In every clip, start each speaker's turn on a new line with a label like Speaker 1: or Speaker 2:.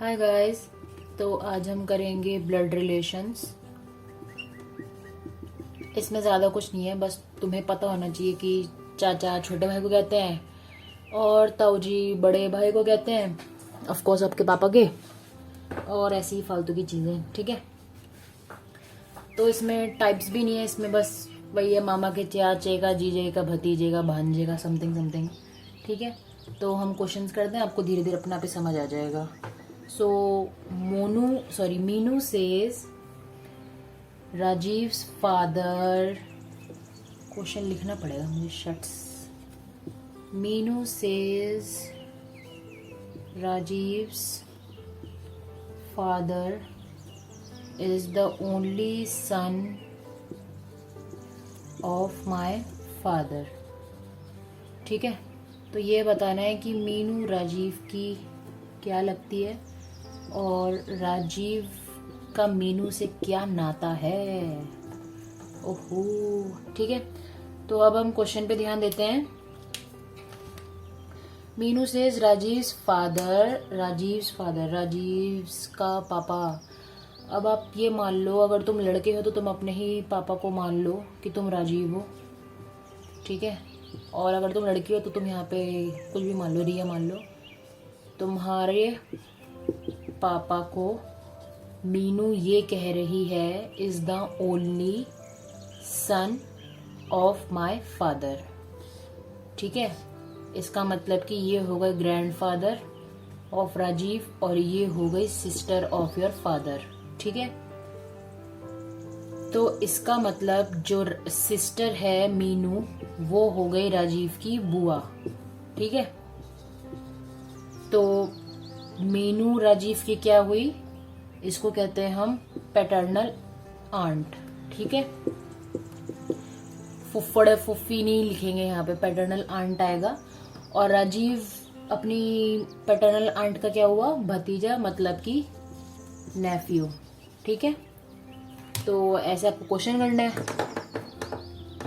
Speaker 1: Hi guys. तो आज हम करेंगे ब्लड रिलेशंस। इसमें ज़्यादा कुछ नहीं है, बस तुम्हें पता होना चाहिए कि चाचा छोटे भाई को कहते हैं और ताऊ जी बड़े भाई को कहते हैं, ऑफ कोर्स आपके पापा के, और ऐसी ही फालतू की चीज़ें। ठीक है, तो इसमें टाइप्स भी नहीं है, इसमें बस वही है, मामा के चाचे का, जीजे का, भतीजे का, भांजे का, समथिंग समथिंग। ठीक है, तो हम क्वेश्चंस करते हैं, आपको धीरे धीरे अपने आप ही समझ आ जाएगा। सो Meenu says Rajeev's father, question लिखना पड़ेगा मुझे, शट्स। Meenu says Rajeev's father is the only son of my father। ठीक है, तो ये बताना है कि मीनू राजीव की क्या लगती है और राजीव का मीनू से क्या नाता है। ओहो, ठीक है, तो अब हम क्वेश्चन पे ध्यान देते हैं। मीनू सेज राजीव्स फादर, राजीव्स का पापा। अब आप ये मान लो, अगर तुम लड़के हो तो तुम अपने ही पापा को मान लो कि तुम राजीव हो। ठीक है, और अगर तुम लड़की हो तो तुम यहाँ पे कुछ भी मान लो, रिया मान लो। तुम्हारे पापा को मीनू ये कह रही है is the only son of my father. ठीक है, इसका मतलब कि ये हो गए ग्रैंडफादर ऑफ राजीव और ये हो गई सिस्टर ऑफ योर फादर। ठीक है, तो इसका मतलब जो सिस्टर है मीनू, वो हो गई राजीव की बुआ। ठीक है, तो मीनू राजीव की क्या हुई, इसको कहते हैं हम पैटर्नल आंट। ठीक है, फुफ्फड़ फुफ्फी नहीं लिखेंगे यहाँ पे, पैटर्नल आंट आएगा। और राजीव अपनी पैटर्नल आंट का क्या हुआ, भतीजा, मतलब कि नेफ्यू। ठीक है, तो ऐसे आपको क्वेश्चन करना है,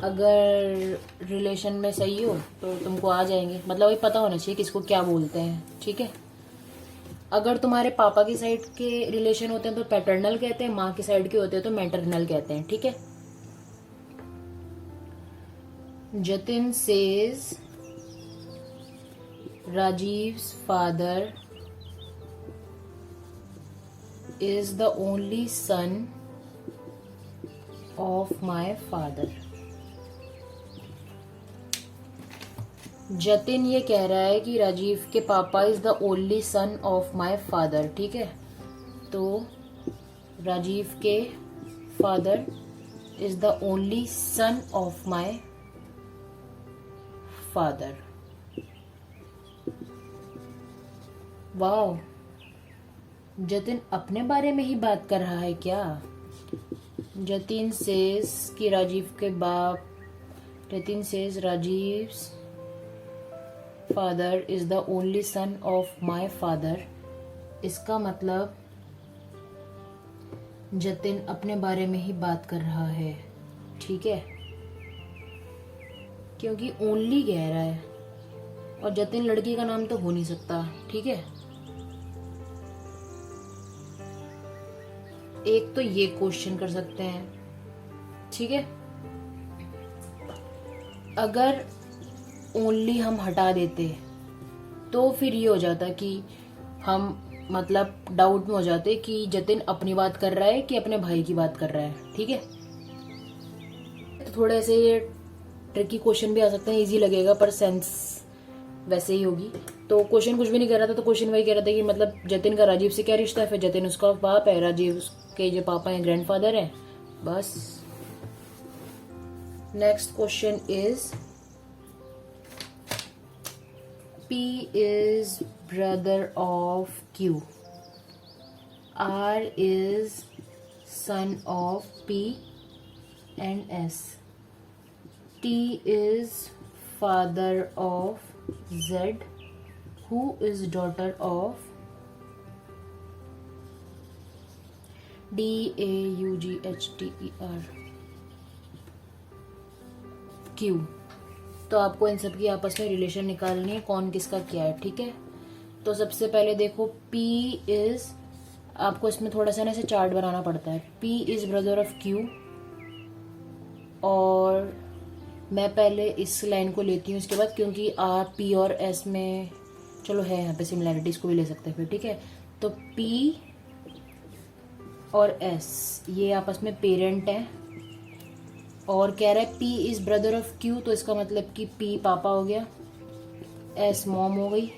Speaker 1: अगर रिलेशन में सही हो तो तुमको आ जाएंगे, मतलब वही पता होना चाहिए कि इसको क्या बोलते हैं। ठीक है, अगर तुम्हारे पापा की साइड के रिलेशन होते हैं तो पैटर्नल कहते हैं, माँ की साइड के होते हैं तो मैटरनल कहते हैं। ठीक है, Jatin says Rajeev's father is the only son of my father। Jatin ये कह रहा है कि राजीव के पापा is the only son of my father. ठीक है, तो राजीव के father is the only son of my father. Wow, Jatin अपने बारे में ही बात कर रहा है क्या। जतिन सेज कि राजीव के बाप, Jatin says Rajeev's father is the only son of my father. इसका मतलब जतिन अपने बारे में ही बात कर रहा है। ठीक है, क्योंकि ओनली कह रहा है और जतिन लड़की का नाम तो हो नहीं सकता। ठीक है, एक तो ये क्वेश्चन कर सकते हैं। ठीक है, अगर ओनली हम हटा देते तो फिर ये हो जाता कि हम मतलब डाउट में हो जाते कि जतिन अपनी बात कर रहा है कि अपने भाई की बात कर रहा है। ठीक है, तो थोड़े ऐसे ये ट्रिकी क्वेश्चन भी आ सकते हैं, इजी लगेगा पर सेंस वैसे ही होगी। तो क्वेश्चन कुछ भी नहीं कर रहा था, तो क्वेश्चन वही कह रहा था कि मतलब जतिन का राजीव से क्या रिश्ता है, फिर जतिन उसका बाप है, राजीव के जो पापा हैं ग्रैंडफादर हैं, बस। Next question is P is brother of Q, R is son of P and S, T is father of Z, who is daughter of DAUGHTER Q। तो आपको इन सब की आपस में रिलेशन निकालनी है, कौन किसका क्या है। ठीक है, तो सबसे पहले देखो P इज, आपको इसमें थोड़ा सा ना ऐसे चार्ट बनाना पड़ता है। P is brother of Q, और मैं पहले इस लाइन को लेती हूँ इसके बाद, क्योंकि R P और S में चलो है यहाँ पे सिमिलैरिटी, इसको भी ले सकते हैं फिर, ठीक है। तो P और S ये आपस में पेरेंट है, और कह रहा है P is brother of Q, तो इसका मतलब कि P पापा हो गया, S मॉम हो गई,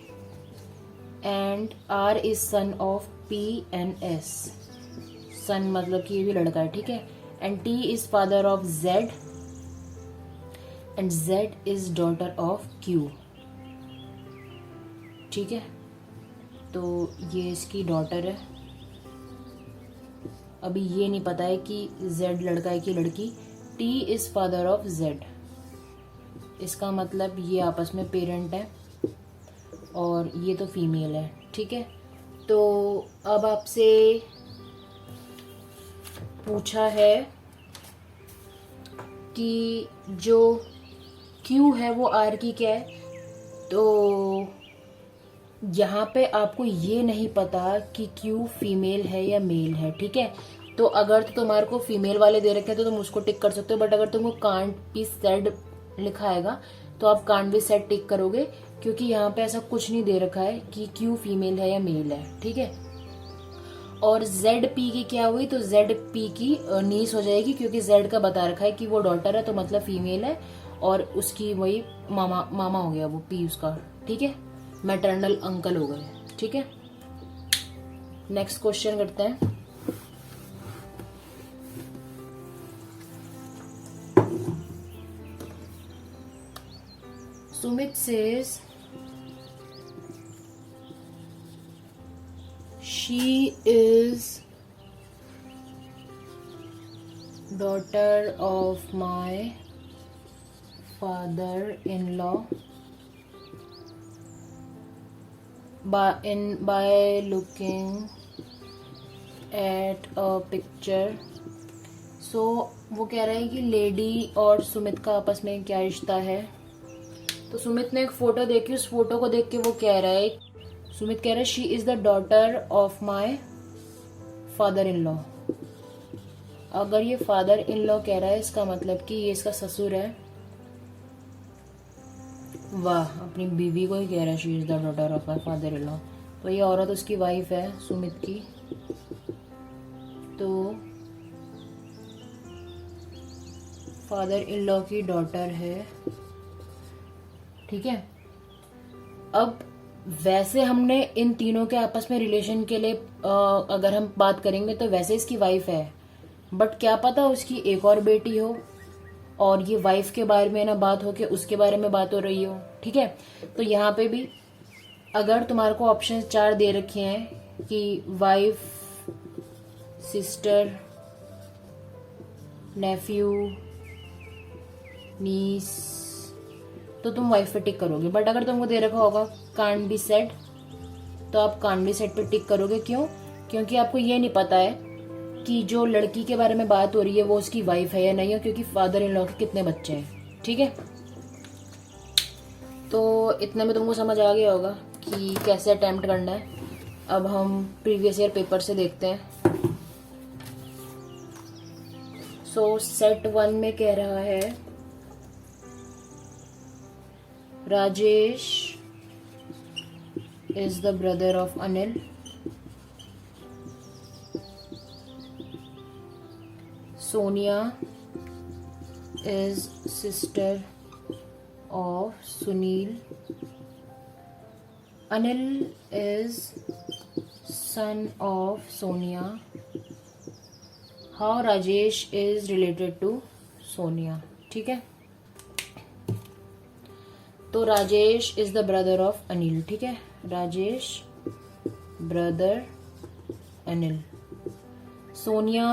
Speaker 1: and R is son of P and S, सन मतलब कि ये भी लड़का है, ठीक है। And T is father of Z, and Z is daughter of Q, ठीक है। तो ये इसकी डॉटर है। अभी ये नहीं पता है कि Z लड़का है कि लड़की। T is father of Z, इसका मतलब ये आपस में पेरेंट है, और ये तो फीमेल है, ठीक है। तो अब आपसे पूछा है कि जो Q है वो R की क्या है, तो यहाँ पे आपको ये नहीं पता कि Q फीमेल है या मेल है, ठीक है। तो अगर तो तुम्हारे को फीमेल वाले दे रखे हैं तो तुम उसको टिक कर सकते हो, बट अगर तुमको कांट बी सेड लिखा आएगा तो आप कांट बी सेड टिक करोगे, क्योंकि यहाँ पे ऐसा कुछ नहीं दे रखा है कि Q फीमेल है या मेल है, ठीक है। और ZP की क्या हुई, तो ZP की नीस हो जाएगी, क्योंकि Z का बता रखा है कि वो डॉटर है, तो मतलब फीमेल है, और उसकी वही मामा हो गया वो P उसका, ठीक है, मैटरनल अंकल हो गए, ठीक है। नेक्स्ट क्वेश्चन करते हैं। Sumit says she is daughter of my father-in-law by looking at a picture. So वो कह रहा है कि लेडी और सुमित का आपस में क्या रिश्ता है। तो सुमित ने एक फोटो देखी, उस फोटो को देख के वो कह रहा है, सुमित कह रहा है she is the daughter of my father in law. अगर ये फादर इन लॉ कह रहा है, इसका मतलब कि ये इसका ससुर है। वाह, अपनी बीवी को ही कह रहा है she is the daughter of my father in law, तो ये औरत उसकी वाइफ है सुमित की। तो फादर इन लॉ की डॉटर है, ठीक है। अब वैसे हमने इन तीनों के आपस में रिलेशन के लिए अगर हम बात करेंगे तो वैसे इसकी वाइफ है, बट क्या पता उसकी एक और बेटी हो, और ये वाइफ के बारे में ना बात हो के उसके बारे में बात हो रही हो, ठीक है। तो यहाँ पे भी अगर तुम्हारे को ऑप्शन 4 दे रखे हैं कि वाइफ, सिस्टर, नेफ्यू, नीस, तो तुम वाइफ पे टिक करोगे। बट अगर तुमको दे रखा होगा कांट बी सेड, तो आप कांट बी सेड पे टिक करोगे। क्यों? क्योंकि आपको ये नहीं पता है कि जो लड़की के बारे में बात हो रही है वो उसकी वाइफ है या नहीं है, क्योंकि फादर इन लॉ के कितने बच्चे हैं, ठीक है। तो इतने में तुमको समझ आ गया होगा कि कैसे अटेम्प्ट करना है। अब हम प्रीवियस ईयर पेपर से देखते हैं। सो सेट 1 में कह रहा है Rajesh is the brother of Anil. Sonia is sister of Sunil. Anil is son of Sonia. How Rajesh is related to Sonia. ठीक है, तो Rajesh is the brother of Anil, ठीक है। राजेश ब्रदर अनिल। सोनिया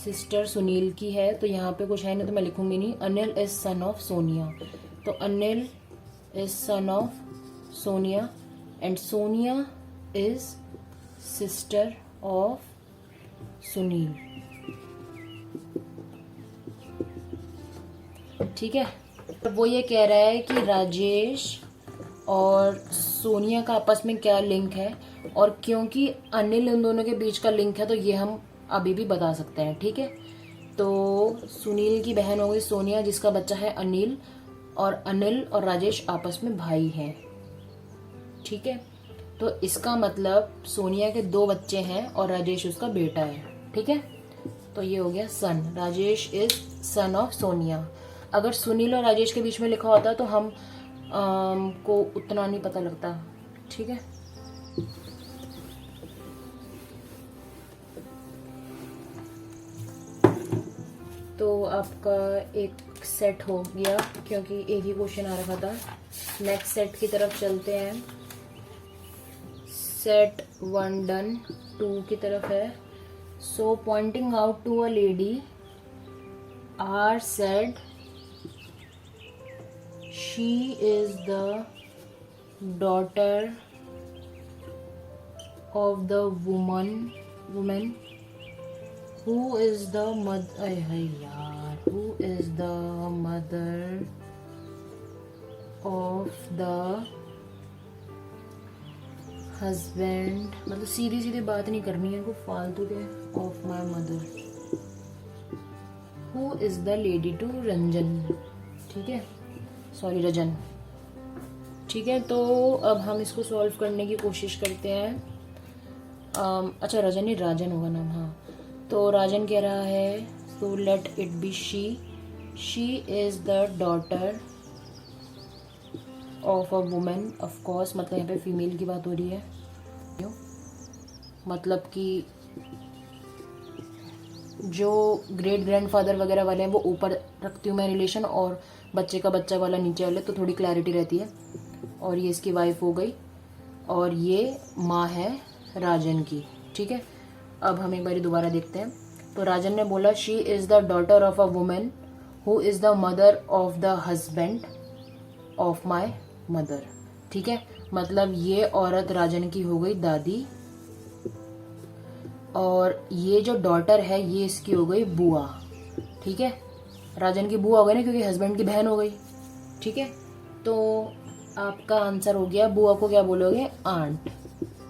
Speaker 1: सिस्टर सुनील की है, तो यहाँ पे कुछ है नहीं तो मैं लिखूंगी नहीं। Anil is son of Sonia, तो Anil is son of Sonia, and Sonia is sister of Sunil, ठीक है। वो ये कह रहा है कि राजेश और सोनिया का आपस में क्या लिंक है, और क्योंकि अनिल इन दोनों के बीच का लिंक है तो ये हम अभी भी बता सकते हैं, ठीक है। तो सुनील की बहन हो गई सोनिया, जिसका बच्चा है अनिल, और अनिल और राजेश आपस में भाई हैं, ठीक है। तो इसका मतलब सोनिया के 2 बच्चे हैं और राजेश उसका बेटा है, ठीक है। तो ये हो गया son, Rajesh is son of Sonia. अगर सुनील और राजेश के बीच में लिखा होता तो हम को उतना नहीं पता लगता, ठीक है। तो आपका एक सेट हो गया क्योंकि एक ही क्वेश्चन आ रखा था। नेक्स्ट सेट की तरफ चलते हैं। सेट 1 डन, 2 की तरफ है। So pointing out to a lady, R said she is the daughter of the woman who is the mother, who is the mother of the husband, मतलब सीधी सीधी बात नहीं करनी है, को फालतू के of my mother, who is the lady to Ranjan, ठीक है, सॉरी रजन, ठीक है। तो अब हम इसको सॉल्व करने की कोशिश करते हैं। अच्छा रजन नहीं, राजन होगा नाम, हाँ। तो राजन कह रहा है तो let it be she is the daughter of a women, of course, मतलब यहाँ पे फीमेल की बात हो रही है, मतलब कि जो ग्रेट ग्रैंडफादर वगैरह वाले हैं वो ऊपर रखती हूँ मैं रिलेशन, और बच्चे का बच्चा वाला नीचे वाले, तो थोड़ी क्लैरिटी रहती है। और ये इसकी वाइफ हो गई, और ये माँ है राजन की, ठीक है। अब हम एक बार दोबारा देखते हैं। तो राजन ने बोला she is the daughter of a women who is the mother of the husband of my mother, ठीक है। मतलब ये औरत राजन की हो गई दादी, और ये जो डॉटर है ये इसकी हो गई बुआ, ठीक है। राजन की बुआ हो गई ना, क्योंकि हस्बैंड की बहन हो गई, ठीक है। तो आपका आंसर हो गया, बुआ को क्या बोलोगे, आंट,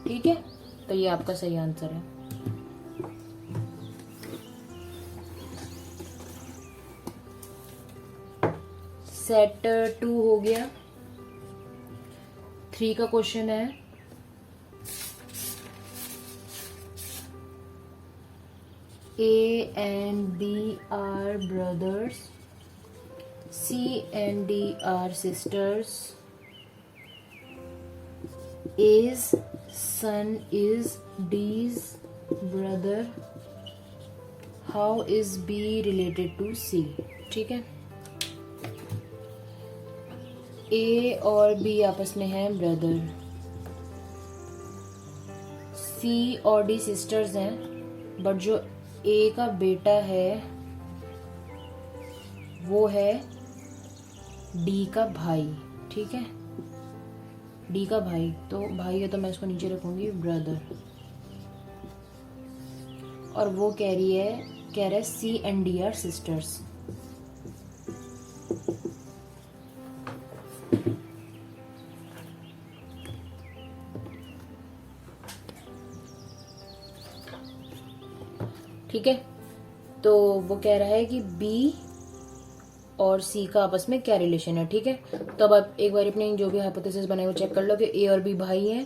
Speaker 1: ठीक है। तो ये आपका सही आंसर है। सेट 2 हो गया। 3 का क्वेश्चन है, A and B are brothers, C and D are sisters, A's son is D's brother, how is B related to C, ठीक है। ए और बी आपस में हैं ब्रदर, सी और डी सिस्टर्स हैं, बट जो ए का बेटा है वो है डी का भाई, ठीक है, डी का भाई। तो भाई है तो मैं इसको नीचे रखूंगी ब्रदर, और वो कह रहा है सी एंड डी आर सिस्टर्स। ठीक है। तो वो कह रहा है कि बी और सी का आपस में क्या रिलेशन है, ठीक है। तो अब आप एक बार अपनी जो भी हाइपोथेसिस बनाई वो चेक कर लो कि ए और बी भाई हैं,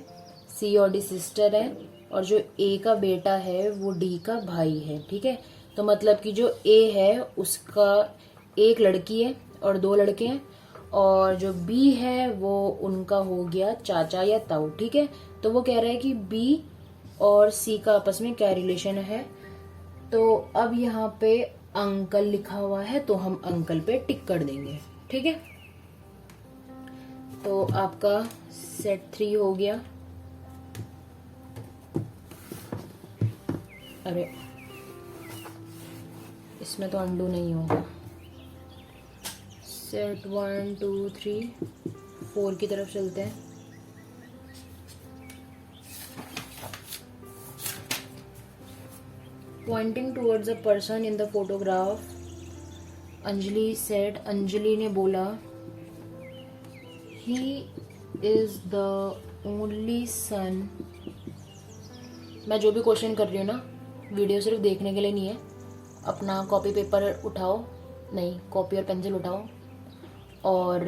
Speaker 1: सी और डी सिस्टर है, और जो ए का बेटा है वो डी का भाई है, ठीक है। तो मतलब कि जो ए है उसका एक लड़की है और 2 लड़के हैं, और जो बी है वो उनका हो गया चाचा या ताऊ, ठीक है। तो वो कह रहा है कि बी और सी का आपस में क्या रिलेशन है। तो अब यहाँ पे अंकल लिखा हुआ है तो हम अंकल पे टिक कर देंगे, ठीक है। तो आपका सेट 3 हो गया। अरे इसमें तो अंडू नहीं होगा। सेट 1 2 3 4 की तरफ चलते हैं। Pointing towards a person in the photograph, Anjali said, Anjali ने बोला he इज द ओनली सन। मैं जो भी क्वेश्चन कर रही हूँ ना, वीडियो सिर्फ देखने के लिए नहीं है। अपना कॉपी पेपर उठाओ, नहीं कॉपी और पेंसिल उठाओ, और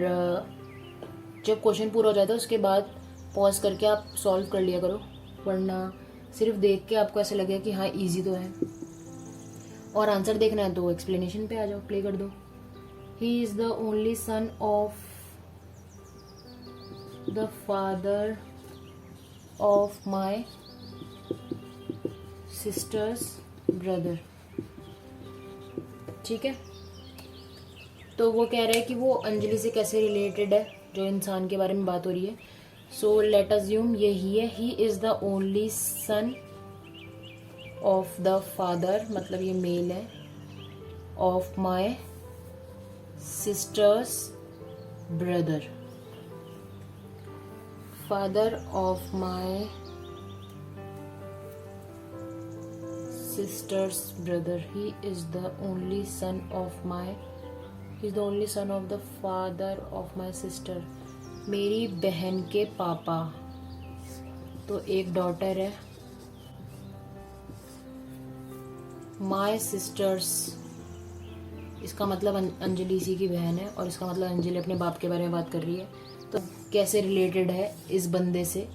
Speaker 1: जब क्वेश्चन पूरा हो जाता है उसके बाद पॉज करके आप सॉल्व कर लिया करो, वरना सिर्फ देख के आपको ऐसा लगेगा कि हाँ इजी तो है। और आंसर देखना है तो एक्सप्लेनेशन पे आ जाओ, प्ले कर दो। He is the only son of the father of my sisters brother. ठीक है, तो वो कह रहा है कि वो अंजलि से कैसे रिलेटेड है, जो इंसान के बारे में बात हो रही है। सो लेट अज्यूम ये ही है, he is the only son of the father, मतलब ये मेल है, of my sisters brother. Father of my sister's brother. He is the only son of the father of my sister. मेरी बहन के पापा। तो एक डॉटर है, my sisters, इसका मतलब अंजलि इसी की बहन है, और इसका मतलब अंजलि अपने बाप के बारे में बात कर रही है। तो कैसे रिलेटेड है इस बंदे से,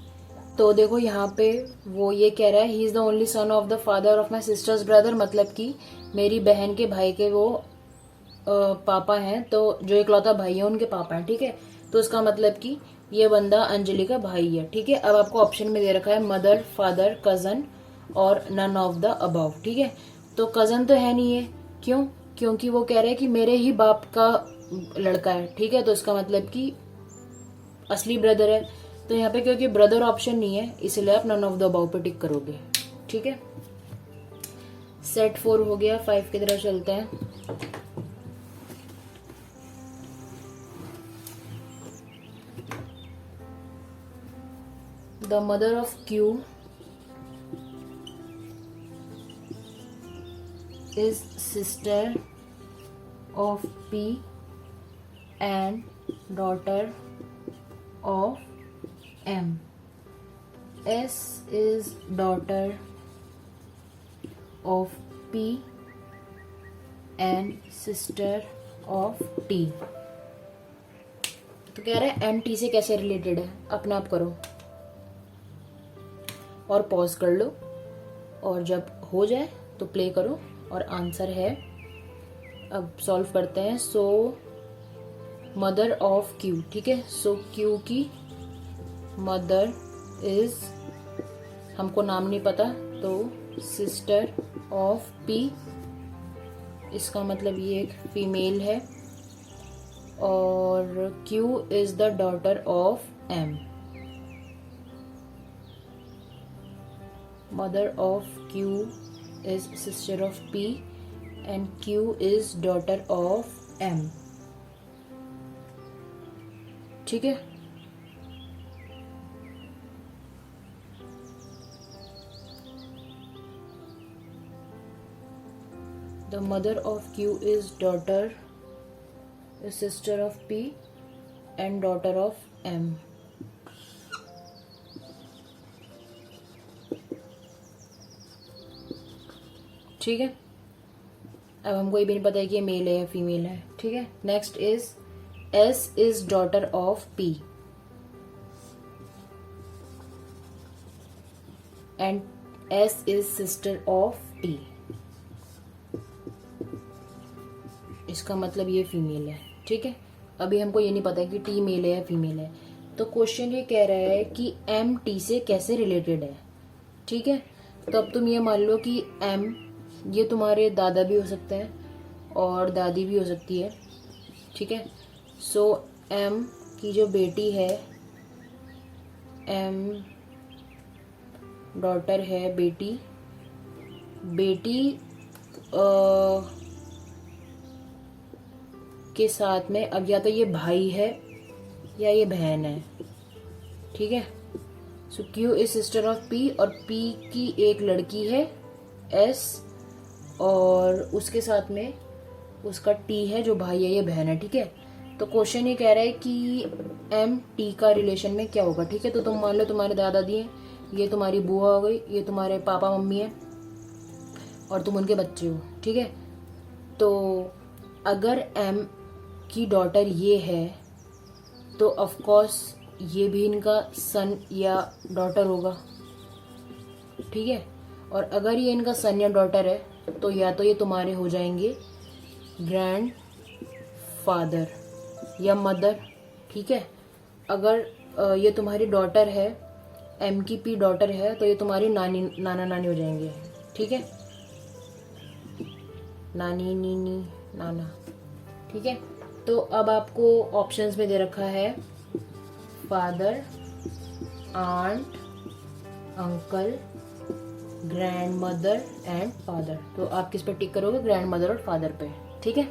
Speaker 1: तो देखो यहाँ पे वो ये कह रहा है he is the only son of the father of my sisters brother, मतलब कि मेरी बहन के भाई के वो पापा हैं, तो जो इकलौता भाई है उनके पापा हैं। ठीक है, तो उसका मतलब कि ये बंदा अंजलि का भाई है। ठीक है, अब आपको ऑप्शन में दे रखा है मदर, फादर, कजन और नन ऑफ द अबव। ठीक है, तो कजन तो है नहीं है, क्यों? क्योंकि वो कह रहे हैं कि मेरे ही बाप का लड़का है। ठीक है, तो इसका मतलब कि असली ब्रदर है। तो यहाँ पे क्योंकि ब्रदर ऑप्शन नहीं है, इसलिए आप नन ऑफ द अबाउ पे टिक करोगे। ठीक है, सेट 4 हो गया, 5 की तरफ चलते हैं। The mother of Q is sister of P and daughter of M. S is daughter of P and sister of T. तो कह रहा है M T से कैसे रिलेटेड है, अपना आप करो और पॉज कर लो, और जब हो जाए तो प्ले करो। और आंसर है, अब सॉल्व करते हैं। सो मदर ऑफ Q, ठीक है, सो Q की मदर इज, हमको नाम नहीं पता, तो सिस्टर ऑफ पी, इसका मतलब ये एक फीमेल है, और Q is the daughter of M. Mother of Q is sister of P and Q is daughter of M. ठीक है, the mother of Q is sister of P and daughter of M. ठीक है, अब हमको ये भी नहीं पता है कि ये मेल है या फीमेल है। ठीक है, next is S is daughter of P and S is sister of T। इसका मतलब ये फीमेल है। ठीक है, अभी हमको ये नहीं पता है कि टी मेल है या फीमेल है। तो क्वेश्चन ये कह रहा है कि एम टी से कैसे रिलेटेड है। ठीक है, तो अब तुम ये मान लो कि एम ये तुम्हारे दादा भी हो सकते हैं और दादी भी हो सकती है। ठीक है, सो एम की जो बेटी है, एम डॉटर है, बेटी के साथ में अब या तो ये भाई है या ये बहन है। ठीक है, so Q is sister of P और पी की एक लड़की है एस, और उसके साथ में उसका टी है जो भाई है, ये बहन है। ठीक है, तो क्वेश्चन ये कह रहा है कि एम टी का रिलेशन में क्या होगा, ठीक है। तो तुम मान लो तुम्हारे दादा दादी हैं, ये तुम्हारी बुआ हो गई, ये तुम्हारे पापा मम्मी है और तुम उनके बच्चे हो, ठीक है। तो अगर एम की डॉटर ये है तो ऑफ कोर्स ये भी इनका सन या डॉटर होगा, ठीक है। और अगर ये इनका सन या डॉटर है तो या तो ये तुम्हारे हो जाएंगे ग्रैंड फादर या मदर, ठीक है। अगर ये तुम्हारी डॉटर है, एम की पी डॉटर है, तो ये तुम्हारी नाना नानी हो जाएंगे, ठीक है। नानी नीनी नाना, ठीक है। तो अब आपको ऑप्शंस में दे रखा है father, aunt, uncle, grandmother and father. तो आप किस पे टिक करोगे, ग्रैंड मदर और फादर पे, ठीक है।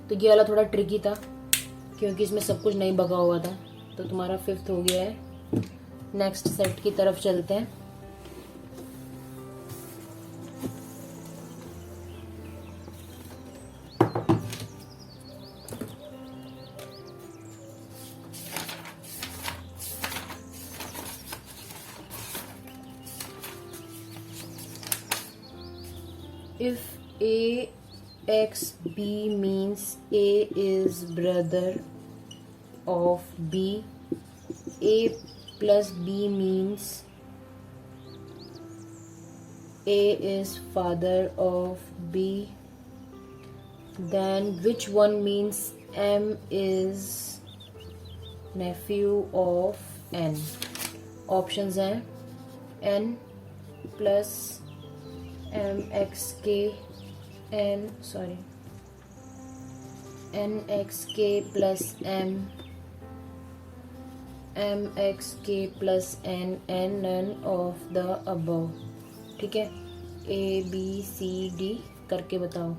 Speaker 1: तो ये वाला थोड़ा ट्रिकी था क्योंकि इसमें सब कुछ नहीं बगा हुआ था। तो तुम्हारा 5th हो गया है। नेक्स्ट सेट की तरफ चलते हैं। If A X B means A is brother of B, A plus B means A is father of B, then which one means M is nephew of N? Options हैं N plus MXK NXK plus M, MXK plus N, and none of the above, ठीक है। A B C D करके बताओ।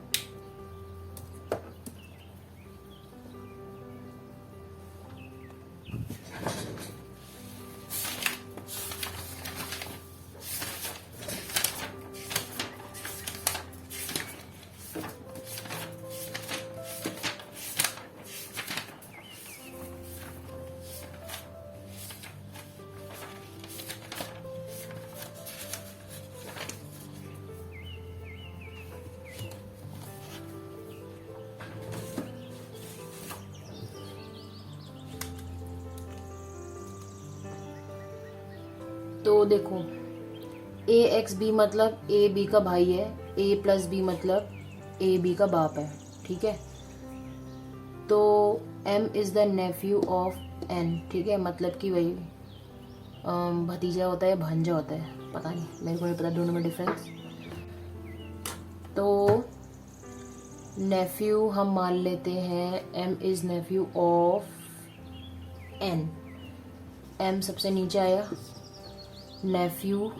Speaker 1: तो देखो ए x B मतलब A B का भाई है, ए प्लस बी मतलब ए बी का बाप है, ठीक है। तो M is the nephew of N, ठीक है। मतलब कि वही भतीजा होता है, भांजा होता है, पता नहीं, मेरे को नहीं पता दोनों में डिफरेंस। तो नेफ्यू हम मान लेते हैं M is nephew of N. M सबसे नीचे आया, नेफ्यू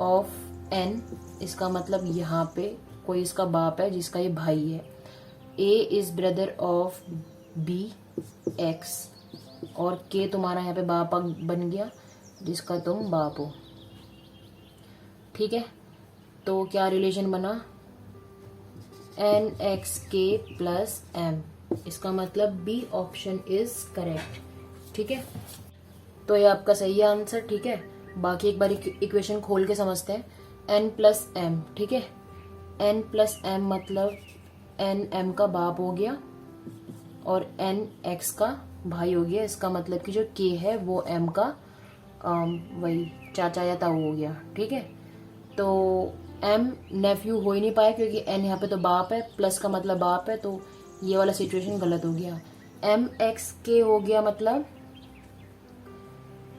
Speaker 1: ऑफ एन, इसका मतलब यहाँ पे कोई इसका बाप है जिसका ये भाई है। A is brother of B X, और के तुम्हारा यहाँ पे बाप बन गया जिसका तुम बाप हो, ठीक है। तो क्या रिलेशन बना, एन एक्स के प्लस एम, इसका मतलब बी ऑप्शन इज करेक्ट, ठीक है। तो ये आपका सही आंसर, ठीक है। बाकी एक बार इक्वेशन खोल के समझते हैं। एन प्लस एम, ठीक है। एन प्लस एम मतलब एन एम का बाप हो गया और एन एक्स का भाई हो गया। इसका मतलब कि जो के है वो एम का वही चाचा या ताऊ हो गया, ठीक है। तो एम नेफ्यू हो ही नहीं पाया क्योंकि एन यहाँ पे तो बाप है, प्लस का मतलब बाप है, तो ये वाला सिचुएशन गलत हो गया। एम एक्स के हो गया मतलब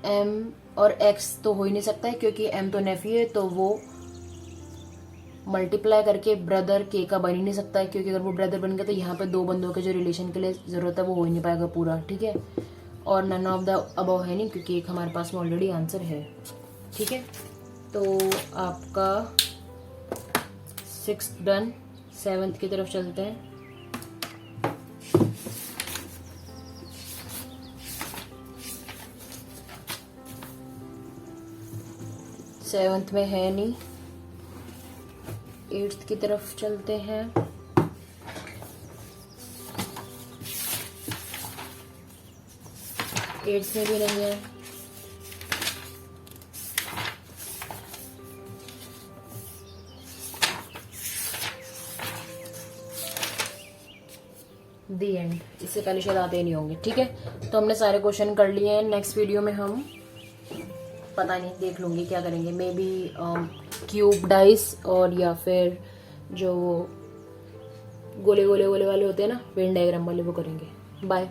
Speaker 1: एम और एक्स तो हो ही नहीं सकता है क्योंकि एम तो नेफ्यू है, तो वो मल्टीप्लाई करके ब्रदर के का बन ही नहीं सकता है, क्योंकि अगर वो ब्रदर बन गया तो यहाँ पे दो बंदों के जो रिलेशन के लिए ज़रूरत है वो हो ही नहीं पाएगा पूरा, ठीक है। और नन ऑफ द अबव है नहीं क्योंकि एक हमारे पास में ऑलरेडी आंसर है, ठीक है। तो आपका 6th डन। 7th की तरफ चलते हैं। सेवंथ में है नहीं। 8th की तरफ चलते हैं। एट्स में भी नहीं है। दी एंड। इससे पहले शायद आते ही नहीं होंगे। ठीक है, तो हमने सारे क्वेश्चन कर लिए हैं। नेक्स्ट वीडियो में हम पता नहीं, देख लूँगी क्या करेंगे। मे बी क्यूब डाइस और या फिर जो गोले गोले गोले वाले होते हैं ना, वेन डायग्राम वाले, वो करेंगे। बाय।